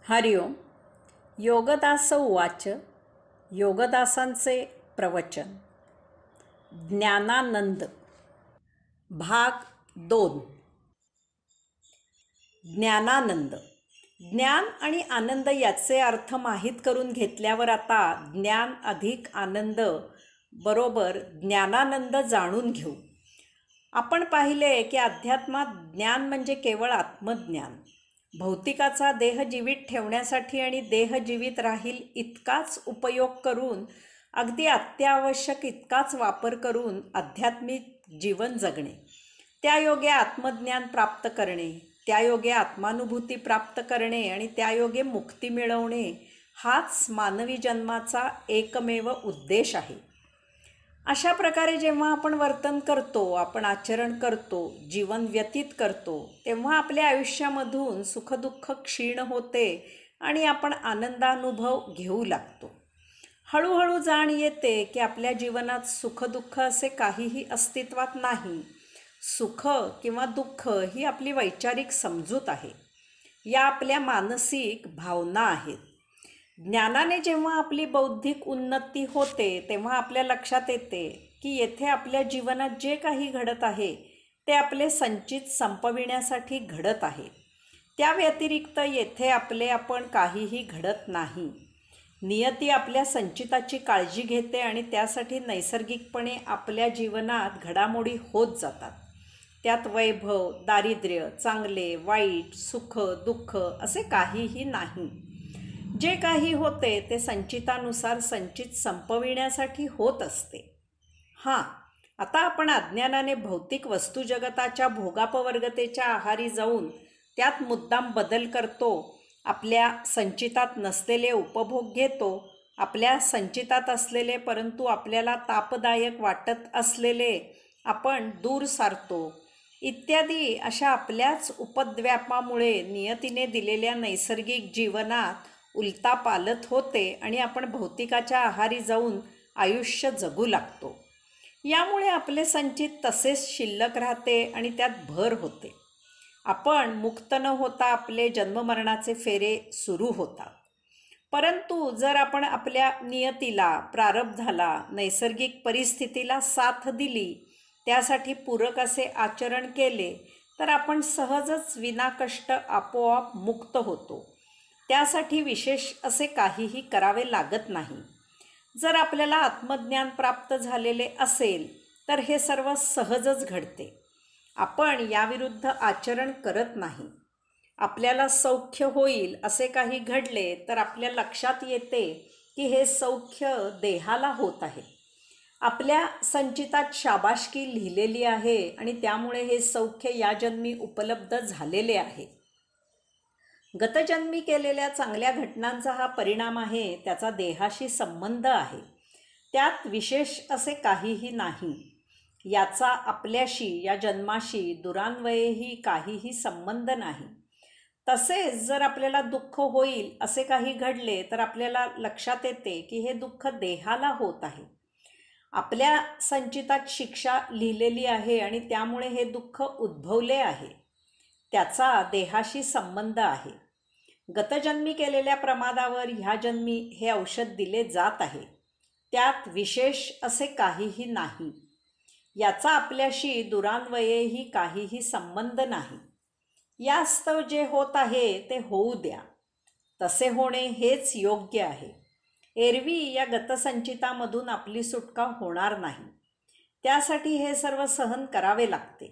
हरिओम. योगदास उवाच. योगदासांचे प्रवचन. ज्ञानानंद भाग 2. ज्ञानानंद. ज्ञान आणि आनंद याचे अर्थ माहीत करून घेतल्यावर आता ज्ञान अधिक आनंद बरोबर ज्ञानानंद जाणून घेऊ. आपण पाहिले की अध्यात्मात ज्ञान म्हणजे केवळ आत्मज्ञान. भौतिकाचा देह जीवित ठेवण्यासाठी आणि देह जीवित राहील इतकाच उपयोग करून, अगदी अत्यावश्यक इतकाच वापर करून आध्यात्मिक जीवन जगणे, त्यायोगे आत्मज्ञान प्राप्त करणे, त्यायोगे आत्मानुभूती प्राप्त करणे आणि त्यायोगे मुक्ती मिळवणे, हाच मानवी जन्माचा एकमेव उद्देश आहे. अशा प्रकारे जेव्हा आपण वर्तन करतो, आपण आचरण करतो, जीवन व्यतीत करतो, तेव्हा आपल्या आयुष्यामधून सुखदुःख क्षीण होते आणि आपण आनंदानुभव घेऊ लागतो. हळूहळू जाण येते की आपल्या जीवनात सुखदुःख असे काहीही अस्तित्वात नाही. सुख किंवा दुःख ही आपली वैचारिक समजूत आहे, या आपल्या मानसिक भावना आहेत. ज्ञानाने जेव्हा आपली बौद्धिक उन्नती होते तेव्हा आपल्या लक्षात येते की येथे आपल्या जीवनात जे काही घडत आहे ते आपले संचित संपविण्यासाठी घडत आहे. त्या व्यतिरिक्त येथे आपले आपण काहीही घडत नाही. नियती आपल्या संचिताची काळजी घेते आणि त्यासाठी नैसर्गिकपणे आपल्या जीवनात घडामोडी होत जातात. त्यात वैभव, दारिद्र्य, चांगले, वाईट, सुख, दुःख असे काहीही नाही. जे काही होते ते संचितानुसार संचित संपविण्यासाठी होत असते. आता आपण अज्ञानाने भौतिक वस्तू जगताच्या भोगापवर्गतेच्या आहारी जाऊन त्यात मुद्दाम बदल करतो, आपल्या संचितात नसलेले उपभोग घेतो, आपल्या संचितात असलेले परंतु आपल्याला तापदायक वाटत असलेले आपण दूर सारतो इत्यादी. अशा आपल्याच उपद्व्यापामुळे नियतीने दिलेल्या नैसर्गिक जीवनात उलथापालथ होते आणि आपण भौतिकाच्या आहारी जाऊन आयुष्य जगू लागतो. यामुळे आपले संचित तसेच शिल्लक राहते आणि त्यात भर होते. आपण मुक्त न होता आपले जन्ममरणाचे फेरे सुरू होतात. परंतु जर आपण आपल्या नियतीला, प्रारब्धाला, नैसर्गिक परिस्थितीला साथ दिली, त्यासाठी पूरक असे आचरण केले तर आपण सहजच विनाकष्ट आपोआप मुक्त होतो. त्यासाठी विशेष असे काहीही करावे लागत नाही. जर आपल्याला आत्मज्ञान प्राप्त झालेले असेल तर हे सर्व सहजच घडते. आपण याविरुद्ध आचरण करत नाही. आपल्याला सौख्य होईल असे काही घडले तर आपल्या लक्षात येते की हे सौख्य देहाला होत आहे. आपल्या संचितात शाबासकी लिहिलेली आहे आणि त्यामुळे हे सौख्य या जन्मी उपलब्ध झालेले आहे. गतजन्मी केलेल्या चांगल्या घटनांचा हा परिणाम आहे, त्याचा देहाशी संबंध आहे. त्यात विशेष असे काहीही नाही. याचा आपल्याशी, या जन्माशी दुरान्वयेही काहीही संबंध नाही. तसेच जर आपल्याला दुःख होईल असे काही घडले तर आपल्याला लक्षात येते की हे दुःख देहाला होत आहे. आपल्या संचितात शिक्षा लिहिलेली आहे आणि त्यामुळे हे दुःख उद्भवले आहे. त्याचा देहाशी संबंध आहे. गतजन्मी केलेल्या प्रमादावर ह्या जन्मी हे औषध दिले जात आहे. त्यात विशेष असे काहीही नाही. याचा आपल्याशी दुरान्वयेही काहीही संबंध नाही. यास्तव जे होत आहे ते होऊ द्या. तसे होणे हेच योग्य आहे. एरवी या गतसंचितामधून आपली सुटका होणार नाही. त्यासाठी हे सर्व सहन करावे लागते.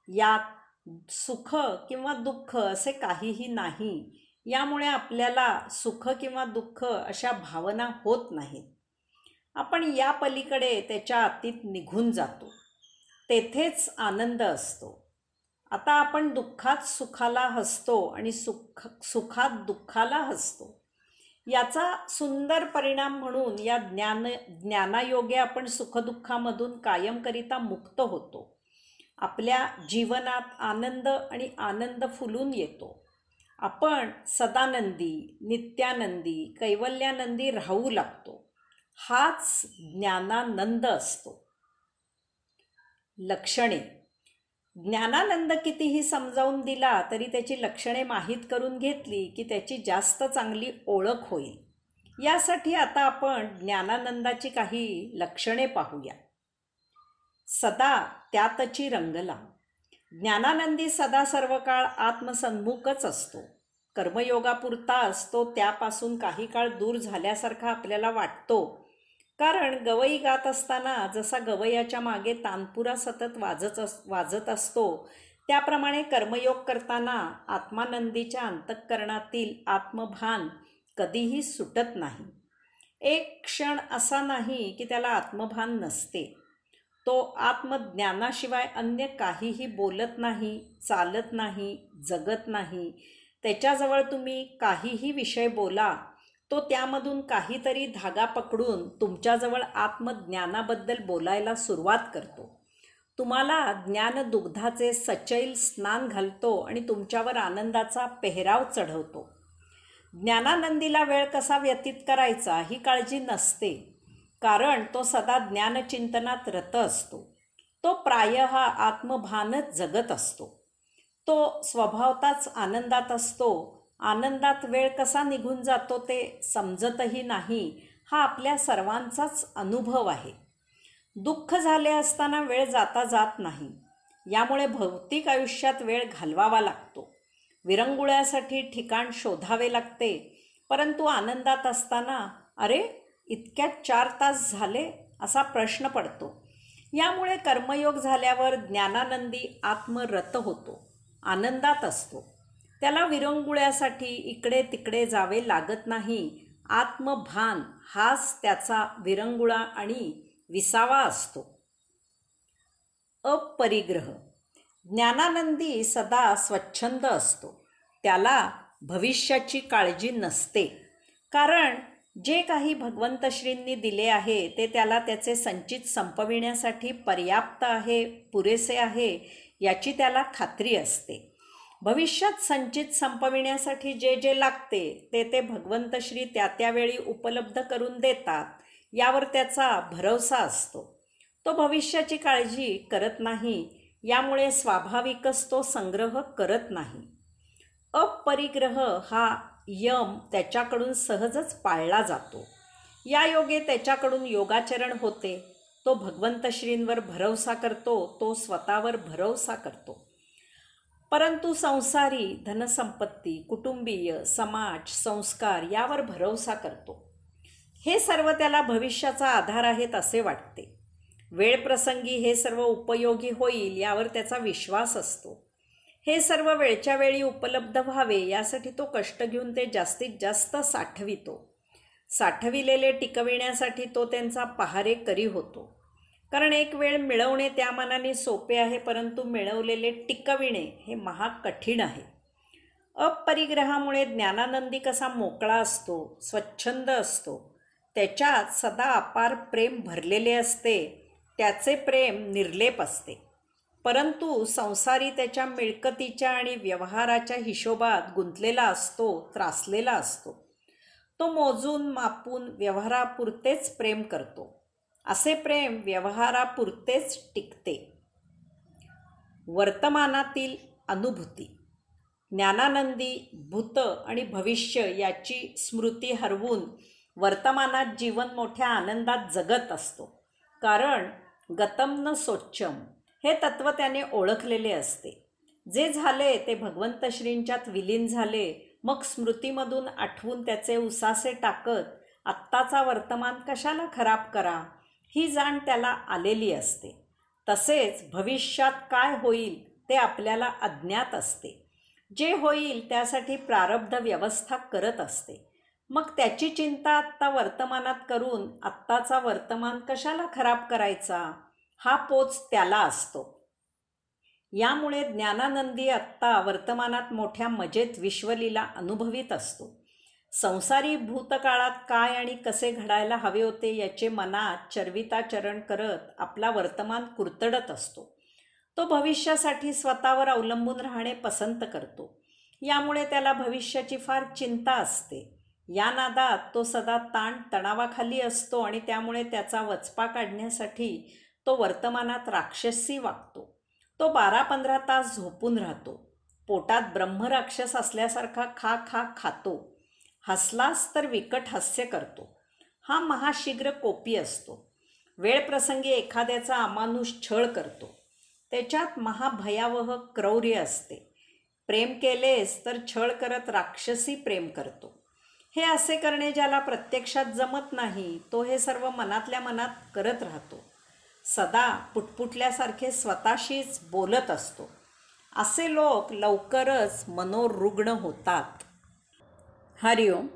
यात सुख किंवा दुःख असे काहीही नाही. यामुळे आपल्याला सुख किंवा दुःख अशा भावना होत नाहीत. आपण या पलीकडे त्याच्या अतीत निघून जातो. तेथेच आनंद असतो. आता आपण दुःखात सुखाला हसतो आणि सुखात दुःखाला हसतो. याचा सुंदर परिणाम म्हणून या ज्ञानायोगे आपण सुखदुःखामधून कायमकरिता मुक्त होतो. आपल्या जीवनात आनंद आणि आनंद फुलून येतो. आपण सदानंदी, नित्यानंदी, कैवल्यानंदी राहू लागतो. हाच ज्ञानानंद असतो. लक्षणे. ज्ञानानंद कितीही समजावून दिला तरी त्याची लक्षणे माहीत करून घेतली की त्याची जास्त चांगली ओळख होईल. यासाठी आता आपण ज्ञानानंदाची काही लक्षणे पाहूया. सदा त्यातची रंगला. ज्ञानानंदी सदा सर्व काळ आत्मसन्मुखच असतो. कर्मयोगापुरता असतो, त्यापासून काही काळ दूर झाल्यासारखा आपल्याला वाटतो. कारण गवई गात असताना जसा गवयाच्या मागे तानपुरा सतत वाजत असतो, त्याप्रमाणे कर्मयोग करताना आत्मानंदीच्या अंतःकरणातील आत्मभान कधीही सुटत नाही. एक क्षण असा नाही की त्याला आत्मभान नसते. तो आत्मज्ञानाशिवाय अन्य काहीही बोलत नाही, चालत नाही, जगत नाही. त्याच्याजवळ तुम्ही काहीही विषय बोला, तो त्यामधून काहीतरी धागा पकडून तुमच्याजवळ आत्मज्ञानाबद्दल बोलायला सुरुवात करतो. तुम्हाला ज्ञानदुग्धाचे सचैल स्नान घालतो आणि तुमच्यावर आनंदाचा पेहराव चढवतो. ज्ञानानंदीला वेळ कसा व्यतीत करायचा ही काळजी नसते, कारण तो सदा ज्ञानचिंतनात रत असतो. तो प्रायः आत्मभानच जगत असतो. तो स्वभावताच आनंदात असतो. आनंदात वेळ कसा निघून जातो ते समजतही नाही. हा आपल्या सर्वांचाच अनुभव आहे. दुःख झाले असताना वेळ जाता जात नाही. यामुळे भौतिक आयुष्यात वेळ घालवावा लागतो. विरंगुळ्यासाठी ठिकाण शोधावे लागते. परंतु आनंदात असताना अरे इतक्यात 4 तास झाले असा प्रश्न पडतो. यामुळे कर्मयोग झाल्यावर ज्ञानानंदी आत्मरत होतो, आनंदात असतो. त्याला विरंगुळ्यासाठी इकडे तिकडे जावे लागत नाही. आत्मभान हाच त्याचा विरंगुळा आणि विसावा असतो. अपरिग्रह. ज्ञानानंदी सदा स्वच्छंद असतो. त्याला भविष्याची काळजी नसते. कारण जे काही भगवंतश्रींनी दिले आहे ते त्याला त्याचे संचित संपविण्यासाठी पर्याप्त आहे, पुरेसे आहे याची त्याला खात्री असते. भविष्यात संचित संपविण्यासाठी जे जे लागते ते भगवंतश्री त्यावेळी उपलब्ध करून देतात, यावर त्याचा भरवसा असतो. तो भविष्याची काळजी करत नाही. यामुळे स्वाभाविकच तो संग्रह करत नाही. अपरिग्रह हा यम त्याच्याकडून सहजच पाळला जातो. या योगे त्याच्याकडून योगाचरण होते. तो भगवंतश्रींवर भरवसा करतो, तो स्वतःवर भरवसा करतो. परंतु संसारी धनसंपत्ती, कुटुंबीय, समाज, संस्कार यावर भरवसा करतो. हे सर्व त्याला भविष्याचा आधार आहेत असे वाटते. वेळप्रसंगी हे सर्व उपयोगी होईल यावर त्याचा विश्वास असतो. हे सर्व वेळच्या वेळी उपलब्ध व्हावे यासाठी तो कष्ट घेऊन ते जास्तीत जास्त साठवितो. साठविलेले टिकविण्यासाठी तो त्यांचा पहारेकरी होतो. कारण एक वेळ मिळवणे त्या मानाने सोपे आहे, परंतु मिळवलेले टिकविणे हे महाकठीण आहे. अपरिग्रहामुळे ज्ञानानंदी कसा मोकळा असतो, स्वच्छंद असतो. त्याच्यात सदा अपार प्रेम भरलेले असते. त्याचे प्रेम निर्लेप असते. परंतु संसारी त्याच्या मिळकतीच्या आणि व्यवहाराच्या हिशोबात गुंतलेला असतो, त्रासलेला असतो. तो मोजून मापून व्यवहारापुरतेच प्रेम करतो. असे प्रेम व्यवहारापुरतेच टिकते. वर्तमानातील अनुभूती. ज्ञानानंदी भूत आणि भविष्य याची स्मृती हरवून वर्तमानात जीवन मोठ्या आनंदात जगत असतो. कारण गतम न सोच्चम हे तत्त्व त्याने ओळखलेले असते. जे झाले ते भगवंतश्रींच्यात विलीन झाले. मग स्मृतीमधून आठवून त्याचे उसासे टाकत आत्ताचा वर्तमान कशाला खराब करा ही जाण त्याला आलेली असते. तसेच भविष्यात काय होईल ते आपल्याला अज्ञात असते. जे होईल त्यासाठी प्रारब्ध व्यवस्था करत असते. मग त्याची चिंता आत्ता वर्तमानात करून आत्ताचा वर्तमान कशाला खराब करायचा हा पोच त्याला असतो. यामुळे ज्ञानानंदी आत्ता वर्तमानात मोठ्या मजेत विश्वलीला अनुभवित असतो. संसारी भूतकाळात काय आणि कसे घडायला हवे होते याचे मनात चरविताचरण करत आपला वर्तमान कुरतडत असतो. तो भविष्यासाठी स्वतःवर अवलंबून राहणे पसंत करतो. यामुळे त्याला भविष्याची फार चिंता असते. या नादात तो सदा ताण तणावाखाली असतो आणि त्यामुळे त्याचा वचपा काढण्यासाठी तो वर्तमानात राक्षसी वागतो. तो तो 12-15 तास झोपून राहतो. पोटात ब्रह्मराक्षस असल्यासारखा खा खा खातो. हसलास तर विकट हास्य करतो. हा महाशीघ्र कोपी असतो. वेळप्रसंगी एखाद्याचा अमानुष छळ करतो. त्याच्यात महाभयावह क्रौर्य असते. प्रेम केलेस तर छळ करत राक्षसी प्रेम करतो. हे असे करणे ज्याला प्रत्यक्षात जमत नाही तो हे सर्व मनातल्या मनात करत राहतो. सदा पुटपुटल्यासारखे स्वतःशीच बोलत असतो. असे लोक लवकरच मनोरुग्ण होतात. हरिओम.